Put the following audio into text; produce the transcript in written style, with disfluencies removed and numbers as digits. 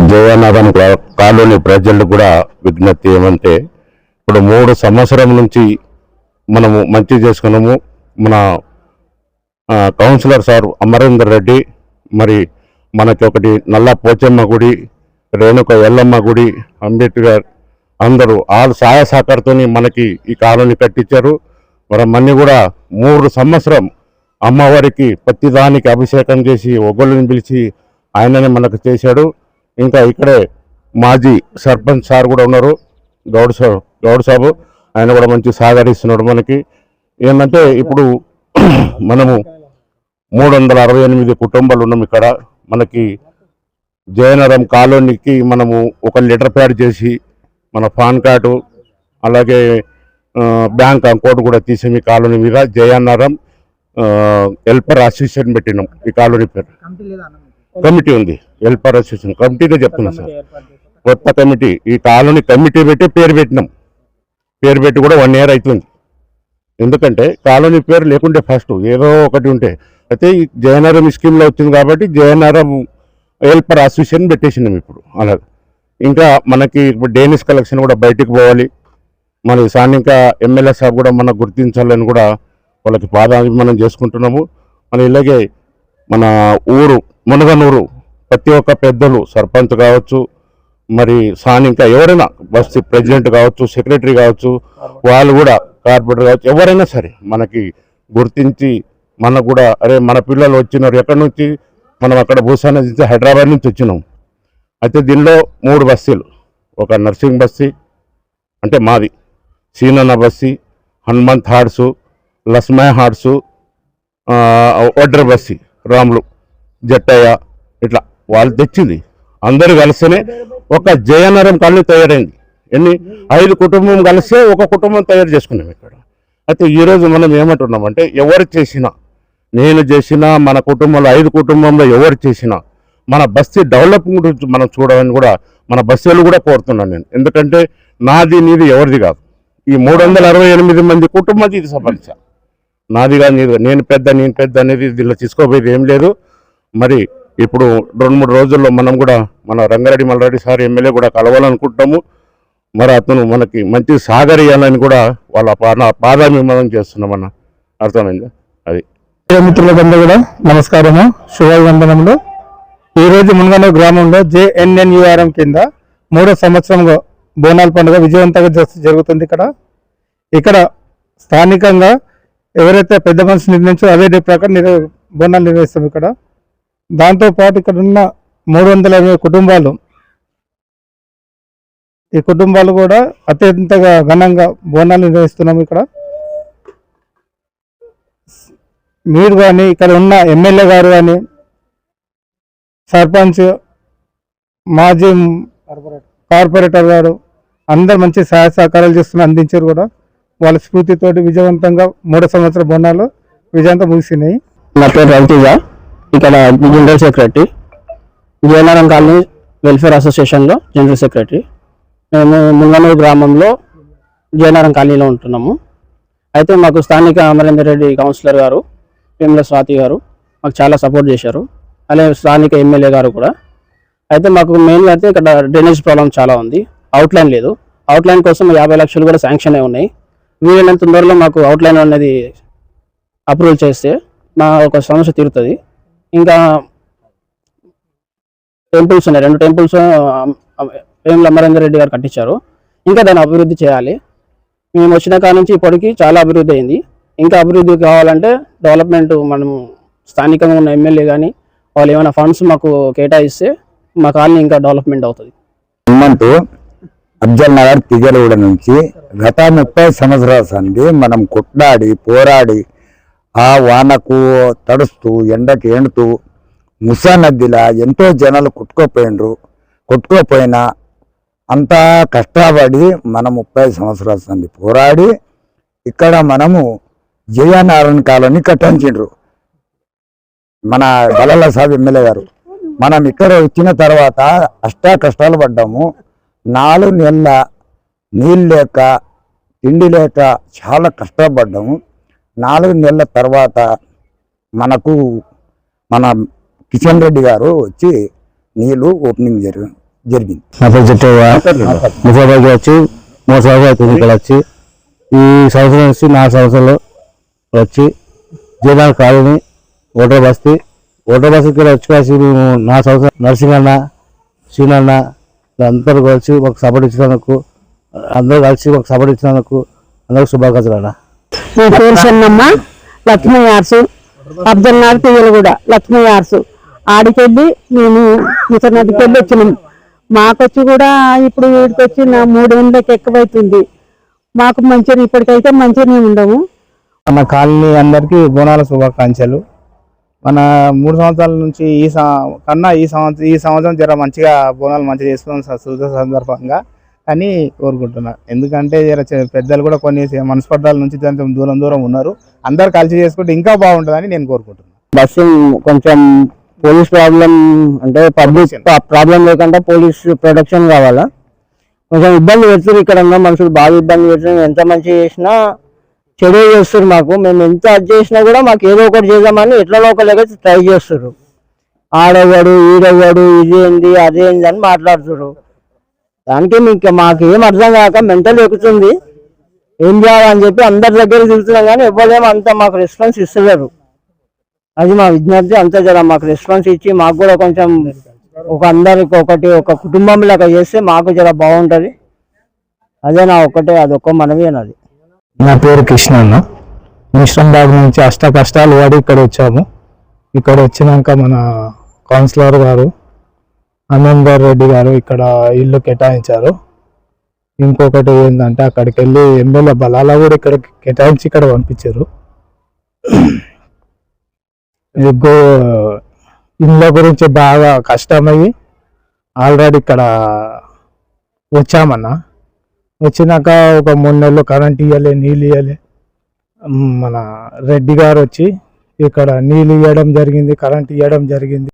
Jayanagaram colony ప్రజలు కూడా విజ్ఞప్తి ఏమంటే, ఇప్పుడు 3 సంవత్సరం నుంచి మనము మంచి చేసుకున్నాము. మన కౌన్సిలర్ సార్ అమరేందర్ రెడ్డి, మరి మనకి ఒకటి నల్ల పోచమ్మ గుడి, రేణుక ఎల్లమ్మ గుడి, అంబేద్కర్ అందరూ ఆల్ సహాయ సహకారంతో మనకి ఈ కాలనీ కట్టించారు. మరి మన్ని కూడా 3 సంవత్సరం అమ్మవారికి ప్రతిదానికి అభిషేకం చేసి ఒగ్గోళ్ళని పిలిచి ఆయననే మనకు చేశాడు. ఇంకా ఇక్కడే మాజీ సర్పంచ్ సార్ కూడా ఉన్నారు, గౌడ్ సాబు, ఆయన కూడా మంచి సహకరిస్తున్నాడు మనకి. ఏంటంటే ఇప్పుడు మనము 368 కుటుంబాలు ఉన్నాం ఇక్కడ. మనకి జయనగరం కాలనీకి మనము ఒక లెటర్ ప్యాడ్ చేసి మన పాన్ కార్డు అలాగే బ్యాంక్ అకౌంట్ కూడా తీసి మీ కాలనీ మీద జయనగరం హెల్పర్ అసోసియేషన్ పెట్టినాం. ఈ కాలనీ పేరు కమిటీ ఉంది, హెల్పర్ అసోసియేషన్ కమిటీగా చెప్తున్నాం సార్. కొత్త కమిటీ, ఈ కాలనీ కమిటీ పెట్టి పేరు పెట్టినాం. పేరు పెట్టి కూడా 1 year అవుతుంది. ఎందుకంటే కాలనీ పేరు లేకుంటే ఫస్ట్ ఏదో ఒకటి ఉంటే, అయితే ఈ జయనగరం స్కీమ్లో వచ్చింది కాబట్టి జయనగరం హెల్పర్ అసోసియేషన్ పెట్టేసినాం ఇప్పుడు. అలాగే ఇంకా మనకి ఇప్పుడు డేనిస్ కలెక్షన్ కూడా బయటికి పోవాలి. మన స్థానిక ఎమ్మెల్యే సాబ్ కూడా మనకు గుర్తించాలని కూడా వాళ్ళకి పాదాభిమానం చేసుకుంటున్నాము. మన ఇలాగే మన ఊరు మునగనూరు ప్రతి ఒక్క పెద్దలు, సర్పంచ్ కావచ్చు, మరి స్థానిక ఎవరైనా బస్తీ ప్రెసిడెంట్ కావచ్చు, సెక్రటరీ కావచ్చు, వాళ్ళు కూడా కార్పొరేటర్ కావచ్చు, ఎవరైనా సరే మనకి గుర్తించి మనకు కూడా అరే మన పిల్లలు వచ్చినారు ఎక్కడి నుంచి, మనం అక్కడ భూసాన నుంచి హైదరాబాద్ నుంచి వచ్చినాం. అయితే దీనిలో 3 బస్తీలు, ఒక నర్సింగ్ బస్తీ అంటే మాది, సీనన్న బస్తీ, హనుమంత్ హార్ట్సు, లస్మయ హార్ట్సు, ఒడ్ర బస్తీ, రాములు, జట్టయ్య, ఇట్లా వాళ్ళు తెచ్చింది. అందరూ కలిస్తేనే ఒక జయనగరం కాలనీ తయారైంది. 5 కుటుంబం కలిస్తే ఒక కుటుంబం తయారు చేసుకున్నాం ఇక్కడ. అయితే ఈరోజు మనం ఏమంటున్నామంటే, ఎవరు చేసినా, నేను చేసినా, మన కుటుంబంలో 5 కుటుంబంలో ఎవరు చేసినా మన బస్తీ డెవలప్మెంట్ గురించి మనం చూడాలని కూడా మన బస్తీలు కూడా కోరుతున్నాను నేను. ఎందుకంటే నాది నీది ఎవరిది కాదు, ఈ 368 మంది కుటుంబానికి ఇది సమస్య. నాదిగా నేను పెద్ద అనేది దీనిలో తీసుకోపోయేది ఏం లేదు. మరి ఇప్పుడు 2-3 రోజుల్లో మనం కూడా మన రంగారెడ్డి మల్లారెడ్డి సార్ ఎమ్మెల్యే కూడా కలవాలనుకుంటాము. మరి అతను మనకి మంచి సాగరియాలని కూడా వాళ్ళ పాదాభిమానం చేస్తున్నామన్న. అర్థమైందా? అది మిత్రులందరూ కూడా నమస్కారము, శుభవందనములు. ఈరోజు మునగనూరు గ్రామంలో JNNURM కింద 3వ సంవత్సరంలో బోనాల పండుగ విజయవంతంగా జరుగుతుంది. ఇక్కడ స్థానికంగా ఎవరైతే పెద్ద మనిషి నిర్ణయించారో అదే ప్రకారం బోనాలు నిర్వహిస్తాం ఇక్కడ. దాంతోపాటు ఇక్కడ ఉన్న 320 కుటుంబాలు, ఈ కుటుంబాలు కూడా అత్యంతగా ఘనంగా బోనాలు నిర్వహిస్తున్నాం ఇక్కడ. మీరు కానీ ఇక్కడ ఉన్న ఎమ్మెల్యే గారు కానీ, సర్పంచ్, మాజీ కార్పొరేటర్ గారు అందరు మంచి సహాయ సహకారాలు అందించారు కూడా. వాళ్ళ స్ఫూర్తితోటి విజయవంతంగా 3వ సంవత్సర బోనాలు విజయవంతం ముగిసినాయి. నా పేరు రవితేజ, ఇక్కడ general secretary, Jayanagaram colony welfare అసోసియేషన్లో జనరల్ సెక్రటరీ. మేము మునగనూరు గ్రామంలో జయనగరం కాలనీలో ఉంటున్నాము. అయితే మాకు స్థానిక అమరేందర్ రెడ్డి కౌన్సిలర్ గారు, వేముల స్వాతి గారు మాకు చాలా సపోర్ట్ చేశారు. అలాగే స్థానిక ఎమ్మెల్యే గారు కూడా. అయితే మాకు మెయిన్గా అయితే ఇక్కడ డ్రైనేజ్ ప్రాబ్లం చాలా ఉంది, అవుట్లైన్ లేదు. అవుట్లైన్ కోసం 50 లక్షలు కూడా శాంక్షన్ అయి ఉన్నాయి. వీలైనంత తొందరలో మాకు అవుట్లైన్ అనేది అప్రూవల్ చేస్తే మా ఒక సమస్య తీరుతుంది. ఇంకా టెంపుల్స్ ఉన్నాయి, 2 టెంపుల్స్ వేముల అమరేందర్ రెడ్డి గారు కట్టించారు. ఇంకా దాన్ని అభివృద్ధి చేయాలి. మేము వచ్చిన కాడ నుంచి ఇప్పటికీ చాలా అభివృద్ధి అయింది. ఇంకా అభివృద్ధి కావాలంటే డెవలప్మెంట్ మనం స్థానికంగా ఉన్న ఎమ్మెల్యే కానీ వాళ్ళు ఏమైనా ఫండ్స్ మాకు కేటాయిస్తే మా కాలనీ ఇంకా డెవలప్మెంట్ అవుతుంది. అఫ్జల్ నగర్ తిగలగూడ నుంచి గత 30 సంవత్సరాల సంది మనం కొట్లాడి పోరాడి ఆ వానకు తడుస్తూ ఎండకి ఎండుతూ ముసా నదిలా ఎంతో జనాలు కొట్టుకోపోయినా అంతా కష్టపడి మనం 30 సంవత్సరాల సంది పోరాడి ఇక్కడ మనము జయనగరం కాలనీ కట్టించిండ్రు మన బలల్ల సాబ్ ఎమ్మెల్యే గారు. మనం ఇక్కడ వచ్చిన తర్వాత కష్టాలు పడ్డాము. 4 నెలల నీళ్ళు లేక తిండి లేక చాలా కష్టపడ్డాము. 4 నెలల తర్వాత మన కిషన్ రెడ్డి గారు వచ్చి నీళ్ళు ఓపెనింగ్ జరిగింది. నా పేరు జట్టయ్య. ముసాబాకి వచ్చి 3 సంవత్సరాలు అవుతుంది ఇక్కడ వచ్చి. ఈ సంవత్సరం నుంచి 4 సంవత్సరాలు వచ్చి జయనగరం కాలనీ ఓటర్ బస్తీ ఇక్కడ వచ్చి కలిసి మేము 4 సంవత్సరాలు నరసింహన్న శ్రీనన్న అందరూ కలిసి ఒక సపోర్ట్ ఇచ్చినందుకు అందరికి శుభాకాంక్షలు అన్న. నా పేరు చెన్నమ్మ, లక్ష్మీ ఆర్సు, అబ్దుల్ నార్ తీయలు కూడా లక్ష్మీ ఆర్సు. ఆడికెళ్ళి మేము ముసలినదికి వెళ్ళి వచ్చినాం. మాకొచ్చి కూడా ఇప్పుడు వీడికి వచ్చి నా 3 ఏళ్ళకి ఎక్కువైతుంది. మాకు మంచిగా ఇప్పటికైతే మంచిగానే ఉండము. మన కాలనీ అందరికీ బోనాల శుభాకాంక్షలు. మన 3 సంవత్సరాల నుంచి ఈ సంవత్సరం జర మంచిగా బోనాలు మంచిగా చేసుకున్నాం సందర్భంగా అని కోరుకుంటున్నా. ఎందుకంటే జర పెద్దలు కూడా కొన్ని మనస్పర్ధాల నుంచి దూరం ఉన్నారు. అందరు కలిసి చేసుకుంటే ఇంకా బాగుంటుందని నేను కోరుకుంటున్నాను. బస్సు కొంచెం పోలీస్ ప్రాబ్లం అంటే పబ్లిక్ ప్రాబ్లం లేకుండా పోలీస్ ప్రొటెక్షన్ కావాలా. కొంచెం ఇబ్బంది పెడుతుంది, ఇక్కడ ఉన్న మనుషులు బాగా ఇబ్బంది పెడుతుంది. ఎంత మంచి చేసినా చెడు చేస్తారు మాకు. మేము ఎంత అది చేసినా కూడా మాకు ఏదో ఒకటి చేద్దామని ఎట్లా ఒకలాగా ట్రై చేస్తారు. ఆడవాడు ఈడవాడు ఇదేంది అదేంది అని మాట్లాడుతారు. దానికి మాకు ఏం అర్థం కాక మెంటల్ ఎక్కుతుంది. ఏం చేయాలని చెప్పి అందరి దగ్గర తిరుగుతున్నాం కానీ ఎవరేమో అంత మాకు రెస్పాన్స్ ఇస్తలేరు. అది మా విజ్ఞప్తి. అంతా జర మాకు రెస్పాన్స్ ఇచ్చి మాకు కూడా కొంచెం అందరికి ఒక కుటుంబం లాగా చేస్తే మాకు జర బాగుంటుంది. అదే అదొక్క మనవి అన్నది. నా పేరు కృష్ణ అన్న. మిశ్రంబాగ్ నుంచి అష్ట కష్టాలు పడి ఇక్కడ వచ్చాము. ఇక్కడ వచ్చినాక మన కౌన్సిలర్ గారు ఆనందర్ రెడ్డి గారు ఇక్కడ ఇల్లు కేటాయించారు. ఇంకొకటి ఏంటంటే అక్కడికి వెళ్ళి ఎమ్మెల్యే బలాల కూడా ఇక్కడ కేటాయించి ఇక్కడ పంపించారు. ఇళ్ళ గురించి బాగా కష్టమయ్యి ఆల్రెడీ ఇక్కడ వచ్చామన్నా. వచ్చినాక ఒక 3 నెలలు కరెంట్ ఇవ్వలే, నీళ్ళు ఇవ్వలే. మన రెడ్డి గారు వచ్చి ఇక్కడ నీళ్ళు ఇవ్వడం జరిగింది, కరెంట్ ఇవ్వడం జరిగింది.